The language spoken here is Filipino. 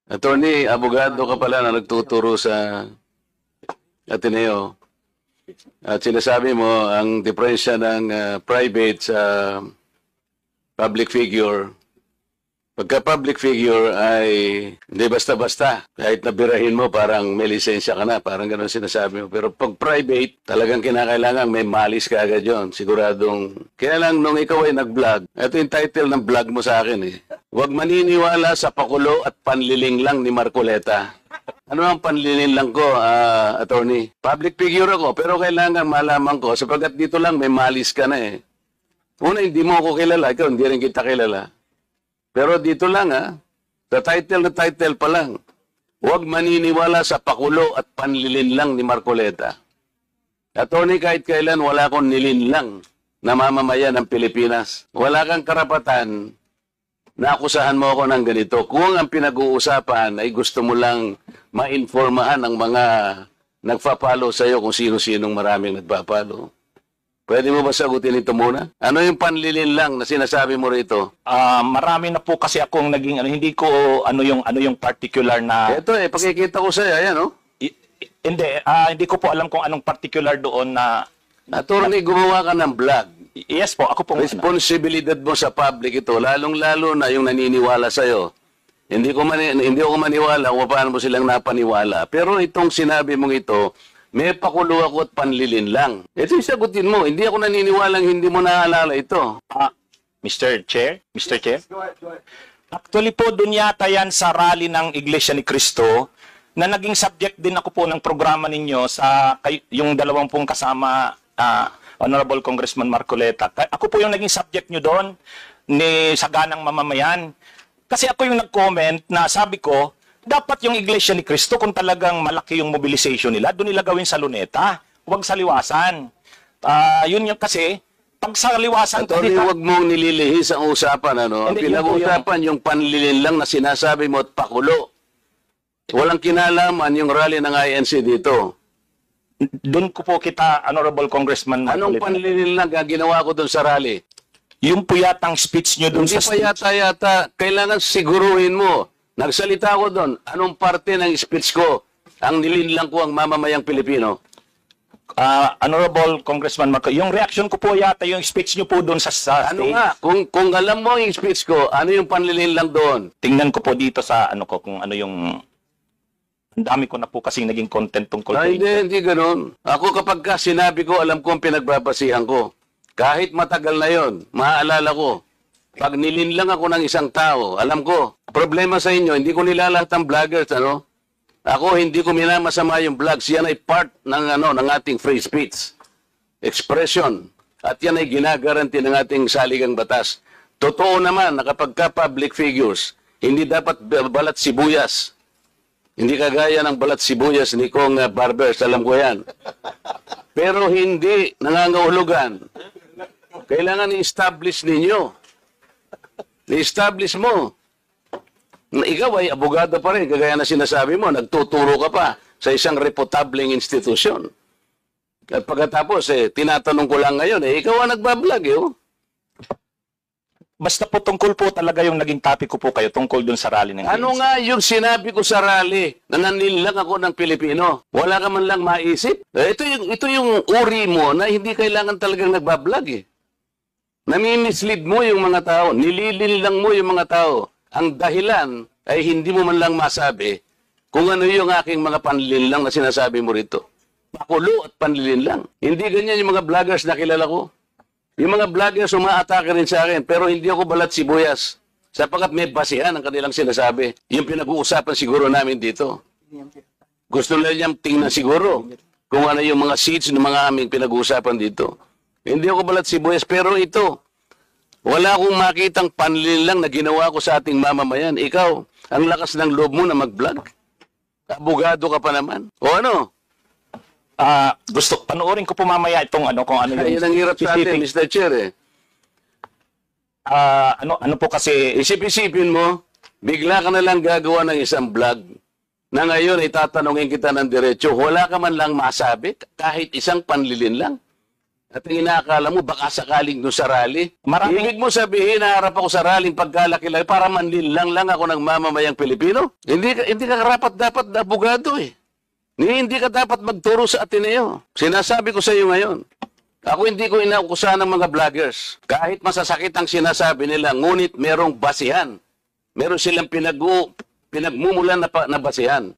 Attorney, abogado ka pala na nagtuturo sa Ateneo. At sinasabi mo, ang diferensya ng private sa public figure, pagka public figure ay hindi basta-basta. Kahit nabirahin mo, parang may lisensya ka na. Parang gano'n sinasabi mo. Pero pag private, talagang kinakailangan may malis ka agad yun. Siguradong. Kaya lang nung ikaw ay nag-vlog, ito yung title ng vlog mo sa akin eh. Huwag maniniwala sa pakulo at panliling lang ni Marcoleta. Ano ang panliling lang ko, attorney? Public figure ako, pero kailangan malaman ko sapagkat dito lang may malis ka na eh. Una, hindi mo ako kilala. Ikaw, hindi rin kita kilala. Pero dito lang sa title na title pa lang, huwag maniniwala sa pakulo at panlilin lang ni Marcoleta. Attorney, kahit kailan wala akong nilinlang na mamamayan ng Pilipinas. Wala kang karapatan na akusahan mo ako ng ganito. Kung ang pinag-uusapan ay gusto mo lang ma-informahan ang mga nagpa-follow sa'yo kung sino-sinong maraming nagpa-follow. Pwede mo ba sagutin ito muna? Ano yung panlilin lang na sinasabi mo rito? Marami na po kasi akong naging hindi ko ano yung particular na Ito pakikita ko sa'yo, ayan hindi ko po alam kung anong particular doon na Attorney, gumawa ka ng vlog. yes po, ako po Responsibilidad mo sa public ito, lalong-lalo na yung naniniwala sa'yo. Hindi ako maniwala kung paano mo silang napaniwala. Pero itong sinabi mong ito, may pakulo ako at panlilin lang. Ito yung sagutin mo. Hindi ako naniniwalang hindi mo naalala ito. Mr. Chair, Actually po, doon yata yan sa rally ng Iglesia ni Cristo na naging subject din ako po ng programa ninyo sa yung dalawang pong kasama Honorable Congressman Marcoleta. Ako po yung naging subject nyo doon ni Saganang Mamamayan. Kasi ako yung nag-comment na sabi ko, dapat yung Iglesia ni Cristo, kung talagang malaki yung mobilization nila, doon nila gawin sa Luneta, huwag sa Liwasan. Yun yung kasi, pag sa Liwasan... Attorney, huwag mong nililihis ang usapan. Ang pinag-uusapan yung panlilin lang na sinasabi mo at pakulo. Walang kinalaman yung rally ng INC dito. Doon ko po kita, Honorable Congressman Anong Marcoleta. panlilin lang ang ginawa ko doon sa rally? Yung po yatang speech nyo doon Hindi sa pa yata, kailangan siguruhin mo. Nagsalita ko doon, anong parte ng speech ko ang nilinlang ko ang mamamayang Pilipino? Honorable Congressman Marco, yung reaction ko po yata, yung speech nyo po doon sa Ano stage. nga, kung alam mo yung speech ko, ano yung panlilinlang doon? Tingnan ko po dito sa ano ko, kung ano yung... Ang dami ko na po kasing naging content tungkol Ay, kay... hindi ganun. Ako kapag sinabi ko, alam ko ang pinagbabasihan ko. Kahit matagal na yon, maaalala ko. Pag nilinlang ako ng isang tao, alam ko, problema sa inyo, hindi ko nilalahat ang vloggers, Ako, hindi ko minamasama yung vlogs. Yan ay part ng ating free speech. Expression. At yan ay ginagaranti ng ating saligang batas. Totoo naman na kapag ka-public figures, hindi dapat balat sibuyas. Hindi kagaya ng balat sibuyas ni Kong Barbers, alam ko yan. Pero hindi nangangahulugan. Kailangan i-establish ninyo. I-establish mo. Ikaw ay abogado pa rin, kagaya na sinasabi mo, nagtuturo ka pa sa isang reputableng institusyon. At pagkatapos, tinatanong ko lang ngayon, ikaw ang nagbablog, Basta po tungkol po talaga yung naging topic ko po kayo tungkol dun sa rally ng Ano ANC. nga yung sinabi ko sa rally na nanilang ako ng Pilipino? Wala ka man lang maisip? Ito yung uri mo na hindi kailangan talagang nagbablog Nami-mislead mo yung mga tao, nililin lang mo yung mga tao. Ang dahilan ay hindi mo man lang masabi kung ano yung aking mga panlilin lang na sinasabi mo rito. Pakulo at panlilin lang. Hindi ganyan yung mga vloggers na kilala ko. Yung mga vloggers umaatake rin sa akin, pero hindi ako balat sibuyas. Sapagkat may basihan ang kanilang sinasabi. Yung pinag-uusapan siguro namin dito. Gusto nila niyang tingnan siguro kung ano yung mga seeds ng mga aming pinag-uusapan dito. Hindi ako balat sibuyas, pero ito, wala akong makitang panlilin lang na ginawa ko sa ating mamamayan. Ikaw, ang lakas ng loob mo na mag-vlog. Abogado ka pa naman. O ano? Gusto, panoorin ko po mamaya itong ano, kung ano Ay, yun ang hirap sa atin, Mr. Chair ano po kasi... Isip-isipin mo, bigla ka na lang gagawa ng isang vlog na ngayon ay tatanungin kita ng diretso, wala ka man lang masabi, kahit isang panlilin lang. At ang inaakala mo, baka sakaling doon sa rally. Maraming- Ibig mo sabihin, naharap ako sa rallying pagkalaki-laki para manlinlang lang ako ng mamamayang Pilipino? Hindi ka karapat-dapat na abogado eh. Hindi ka dapat magturo sa Ateneo. Sinasabi ko sa iyo ngayon. Ako hindi ko inaukusahan ng mga vloggers. Kahit masasakit ang sinasabi nila, ngunit merong basihan. Meron silang pinagmumulan na basihan.